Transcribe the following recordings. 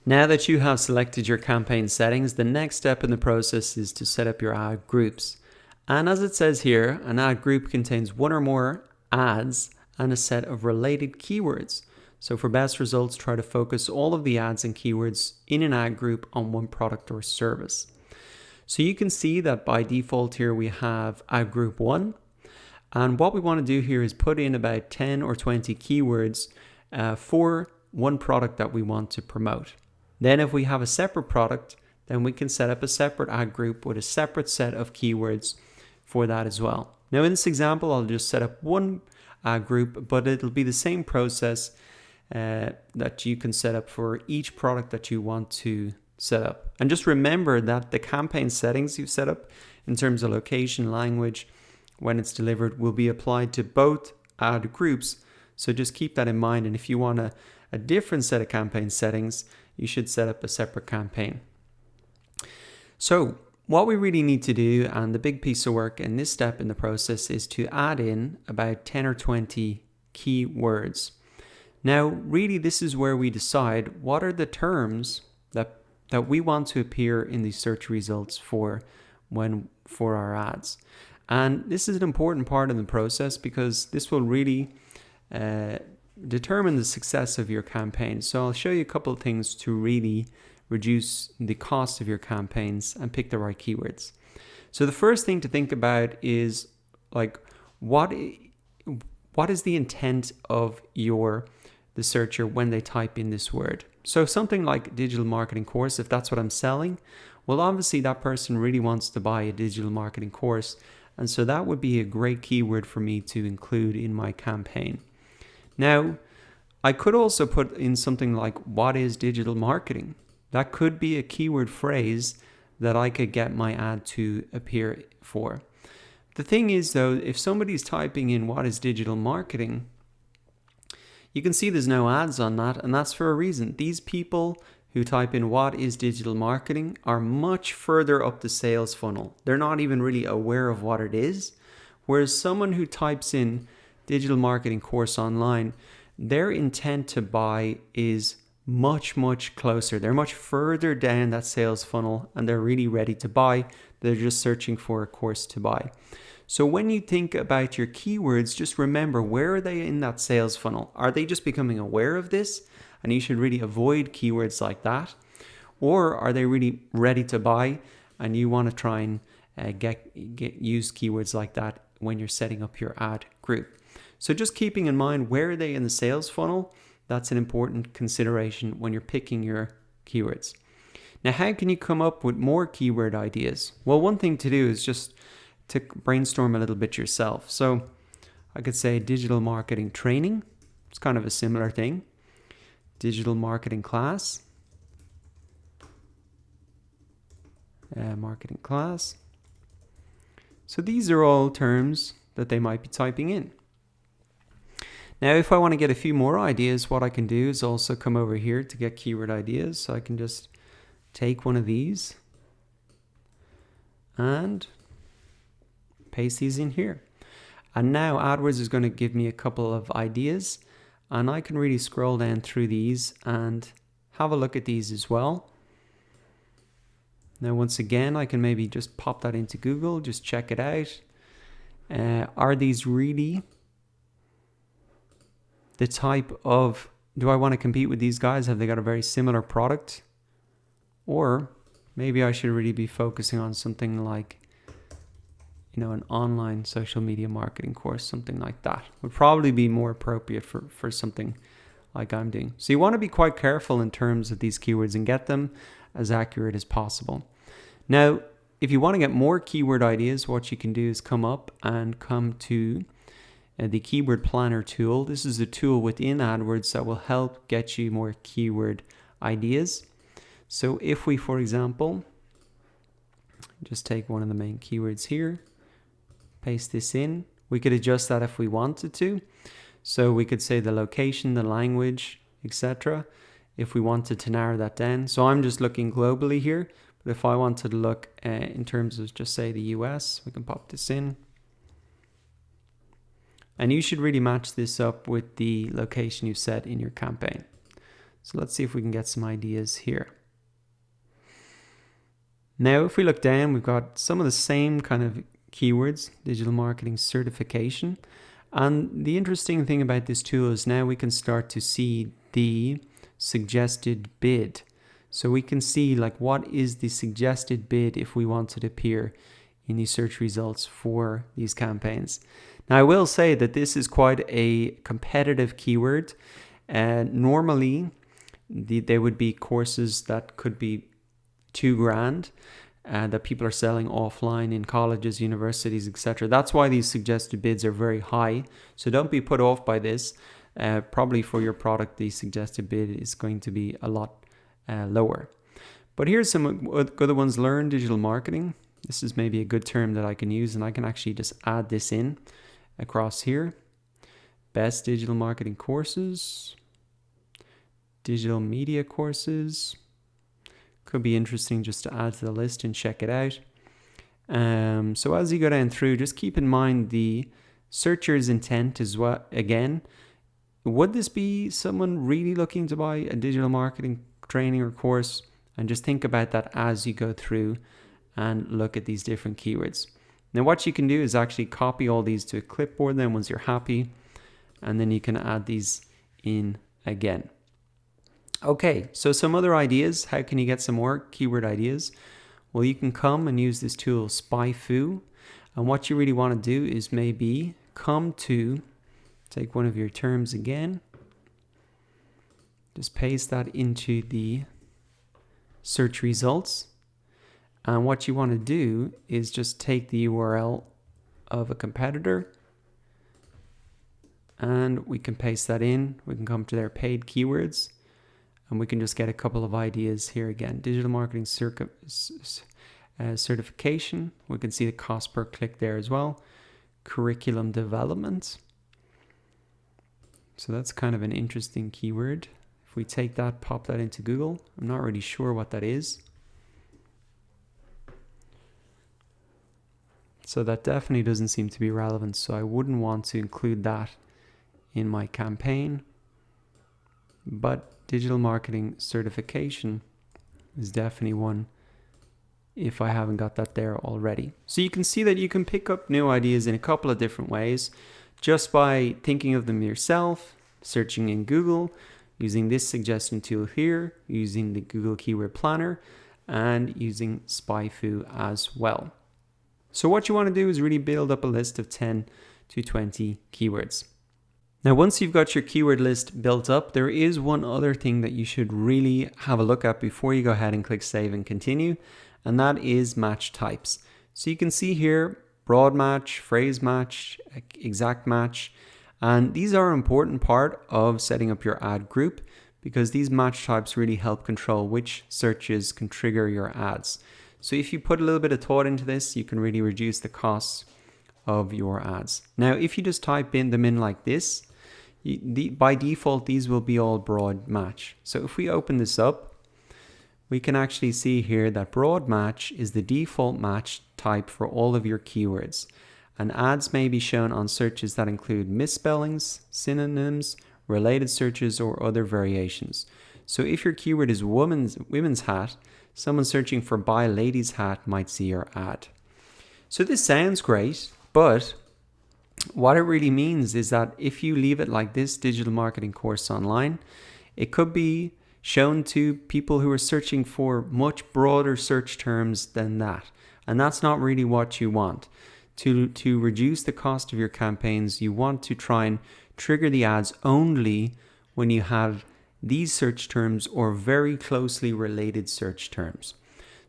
Now that you have selected your campaign settings, the next step in the process is to set up your ad groups. And as it says here, an ad group contains one or more ads and a set of related keywords. So for best results, try to focus all of the ads and keywords in an ad group on one product or service. So you can see that by default here we have ad group 1. And what we want to do here is put in about 10 or 20 keywords for one product that we want to promote. Then if we have a separate product, then we can set up a separate ad group with a separate set of keywords for that as well. Now in this example, I'll just set up one ad group, but it'll be the same process that you can set up for each product that you want to set up. And just remember that the campaign settings you've set up in terms of location, language, when it's delivered will be applied to both ad groups. So just keep that in mind. And if you want a different set of campaign settings, you should set up a separate campaign. So what we really need to do, and the big piece of work in this step in the process, is to add in about 10 or 20 keywords. Now, really, this is where we decide what are the terms that we want to appear in the search results for our ads. And this is an important part of the process because this will really determine the success of your campaign. So I'll show you a couple of things to really reduce the cost of your campaigns and pick the right keywords. So the first thing to think about is like what is the intent of the searcher when they type in this word. So something like digital marketing course, if that's what I'm selling, well obviously that person really wants to buy a digital marketing course, and so that would be a great keyword for me to include in my campaign. Now, I could also put in something like, what is digital marketing? That could be a keyword phrase that I could get my ad to appear for. The thing is though, if somebody's typing in what is digital marketing, you can see there's no ads on that, and that's for a reason. These people who type in what is digital marketing are much further up the sales funnel. They're not even really aware of what it is. Whereas someone who types in digital marketing course online, their intent to buy is much, much closer. They're much further down that sales funnel and they're really ready to buy. They're just searching for a course to buy. So when you think about your keywords, just remember, where are they in that sales funnel? Are they just becoming aware of this? And you should really avoid keywords like that. Or are they really ready to buy and you want to try and use keywords like that when you're setting up your ad group? So just keeping in mind, where are they in the sales funnel? That's an important consideration when you're picking your keywords. Now, how can you come up with more keyword ideas? Well, one thing to do is just to brainstorm a little bit yourself. So I could say digital marketing training. It's kind of a similar thing. Digital marketing class. Marketing class. So these are all terms that they might be typing in. Now, if I want to get a few more ideas, what I can do is also come over here to get keyword ideas. So I can just take one of these and paste these in here. And now AdWords is going to give me a couple of ideas, and I can really scroll down through these and have a look at these as well. Now, once again, I can maybe just pop that into Google, just check it out. Are these really the type of, do I want to compete with these guys? Have they got a very similar product? Or maybe I should really be focusing on something like, an online social media marketing course, something like that would probably be more appropriate for something like I'm doing. So you want to be quite careful in terms of these keywords and get them as accurate as possible. Now, if you want to get more keyword ideas, what you can do is come to the Keyword Planner tool. This is a tool within AdWords that will help get you more keyword ideas. So if we, for example, just take one of the main keywords here, paste this in, we could adjust that if we wanted to. So we could say the location, the language, etc. if we wanted to narrow that down. So I'm just looking globally here, but if I wanted to look in terms of just say the US, we can pop this in. And you should really match this up with the location you've set in your campaign. So let's see if we can get some ideas here. Now, if we look down, we've got some of the same kind of keywords, digital marketing certification. And the interesting thing about this tool is now we can start to see the suggested bid. So we can see like what is the suggested bid if we want it to appear in the search results for these campaigns. Now, I will say that this is quite a competitive keyword. Normally, there would be courses that could be $2,000 that people are selling offline in colleges, universities, etc. That's why these suggested bids are very high. So don't be put off by this. Probably for your product, the suggested bid is going to be a lot lower. But here's some other ones. Learn digital marketing. This is maybe a good term that I can use, and I can actually just add this in across here. Best digital marketing courses, digital media courses. Could be interesting just to add to the list and check it out. So as you go down through, just keep in mind the searcher's intent is what, again, would this be someone really looking to buy a digital marketing training or course? And just think about that as you go through and look at these different keywords. Now what you can do is actually copy all these to a clipboard then once you're happy, and then you can add these in again. Okay, so some other ideas. How can you get some more keyword ideas? Well, you can come and use this tool SpyFu. And what you really want to do is maybe come to, take one of your terms again, just paste that into the search results. And what you want to do is just take the URL of a competitor and we can paste that in. We can come to their paid keywords. And we can just get a couple of ideas here again. Digital marketing certification. We can see the cost per click there as well. Curriculum development. So that's kind of an interesting keyword. If we take that, pop that into Google, I'm not really sure what that is. So that definitely doesn't seem to be relevant. So I wouldn't want to include that in my campaign. But digital marketing certification is definitely one if I haven't got that there already. So you can see that you can pick up new ideas in a couple of different ways just by thinking of them yourself, searching in Google, using this suggestion tool here, using the Google Keyword Planner, and using SpyFu as well. So what you want to do is really build up a list of 10 to 20 keywords. Now, once you've got your keyword list built up, there is one other thing that you should really have a look at before you go ahead and click save and continue, and that is match types. So you can see here, broad match, phrase match, exact match, and these are an important part of setting up your ad group because these match types really help control which searches can trigger your ads. So if you put a little bit of thought into this, you can really reduce the costs of your ads. Now, if you just type them in like this, by default, these will be all broad match. So if we open this up, we can actually see here that broad match is the default match type for all of your keywords. And ads may be shown on searches that include misspellings, synonyms, related searches, or other variations. So if your keyword is women's hat, someone searching for buy ladies hat might see your ad. So this sounds great, but what it really means is that if you leave it like this, digital marketing course online, it could be shown to people who are searching for much broader search terms than that. And that's not really what you want. To reduce the cost of your campaigns, you want to try and trigger the ads only when you have these search terms or very closely related search terms.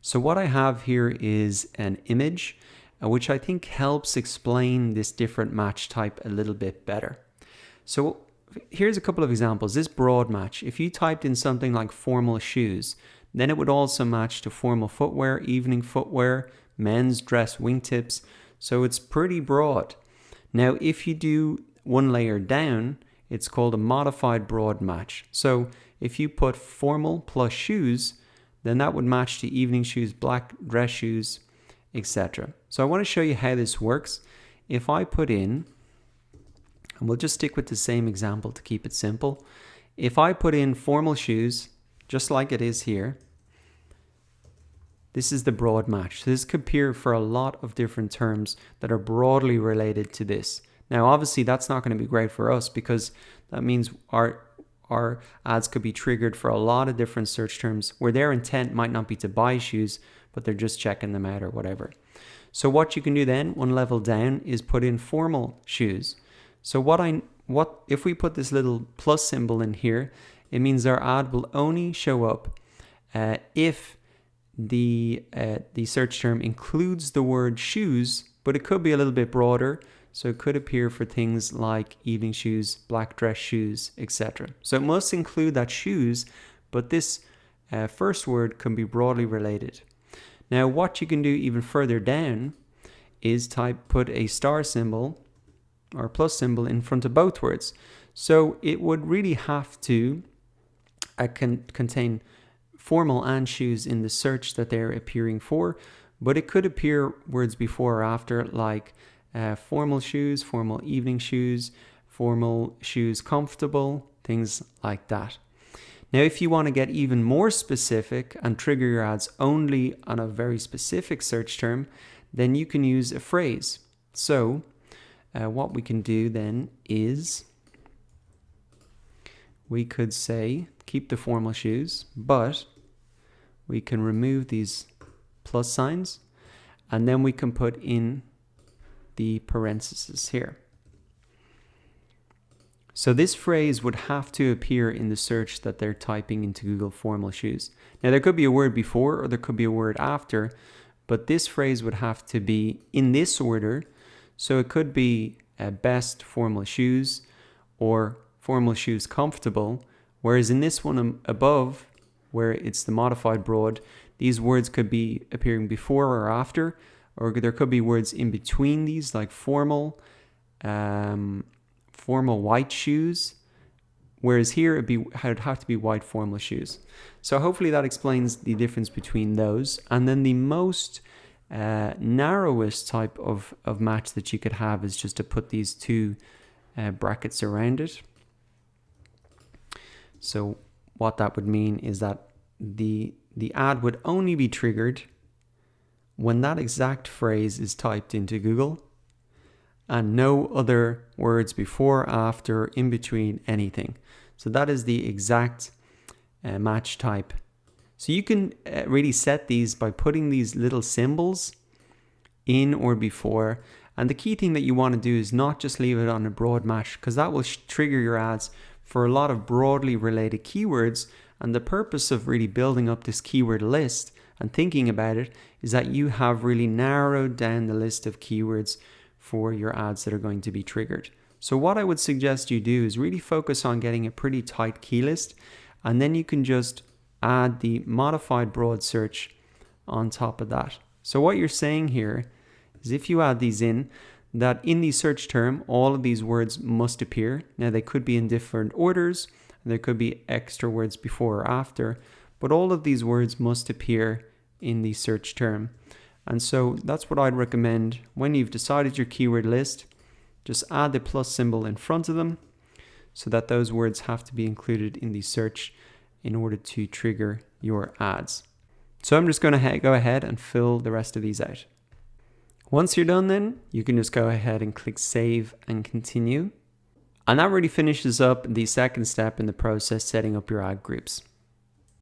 So what I have here is an image which I think helps explain this different match type a little bit better. So here's a couple of examples. This broad match, if you typed in something like formal shoes, then it would also match to formal footwear, evening footwear, men's dress, wingtips. So it's pretty broad. Now, if you do one layer down, it's called a modified broad match. So if you put formal plus shoes, then that would match to evening shoes, black dress shoes, etc. So I want to show you how this works. If I put in, and we'll just stick with the same example to keep it simple. if I put in formal shoes, just like it is here, this is the broad match. So this could appear for a lot of different terms that are broadly related to this. Now, obviously, that's not going to be great for us because that means our ads could be triggered for a lot of different search terms where their intent might not be to buy shoes, but they're just checking them out or whatever. So what you can do then, one level down, is put in formal shoes. So what if we put this little plus symbol in here, it means our ad will only show up if the search term includes the word shoes, but it could be a little bit broader. So it could appear for things like evening shoes, black dress shoes, etc. So it must include that shoes, but this first word can be broadly related. Now what you can do even further down is put a star symbol or plus symbol in front of both words. So it would really have to contain formal and shoes in the search that they're appearing for, but it could appear words before or after like formal shoes, formal evening shoes, formal shoes comfortable, things like that. Now, if you want to get even more specific and trigger your ads only on a very specific search term, then you can use a phrase. So what we can do then is we could say keep the formal shoes, but we can remove these plus signs and then we can put in the parentheses here. So this phrase would have to appear in the search that they're typing into Google formal shoes. Now there could be a word before or there could be a word after, but this phrase would have to be in this order. So it could be best formal shoes or formal shoes comfortable, whereas in this one above, where it's the modified broad, these words could be appearing before or after, or there could be words in between these like formal white shoes, whereas here it'd have to be white formal shoes. So hopefully that explains the difference between those. And then the most narrowest type of match that you could have is just to put these two brackets around it. So what that would mean is that the ad would only be triggered when that exact phrase is typed into Google and no other words before, after, in between, anything. So that is the exact match type. So you can really set these by putting these little symbols in or before. And the key thing that you want to do is not just leave it on a broad match, because that will trigger your ads for a lot of broadly related keywords. And the purpose of really building up this keyword list and thinking about it is that you have really narrowed down the list of keywords for your ads that are going to be triggered. So what I would suggest you do is really focus on getting a pretty tight key list, and then you can just add the modified broad search on top of that. So what you're saying here is if you add these in, that in the search term, all of these words must appear. Now they could be in different orders, and there could be extra words before or after, but all of these words must appear in the search term. And so that's what I'd recommend. When you've decided your keyword list, just add the plus symbol in front of them so that those words have to be included in the search in order to trigger your ads. So I'm just going to go ahead and fill the rest of these out. Once you're done then, you can just go ahead and click save and continue. And that really finishes up the second step in the process, setting up your ad groups.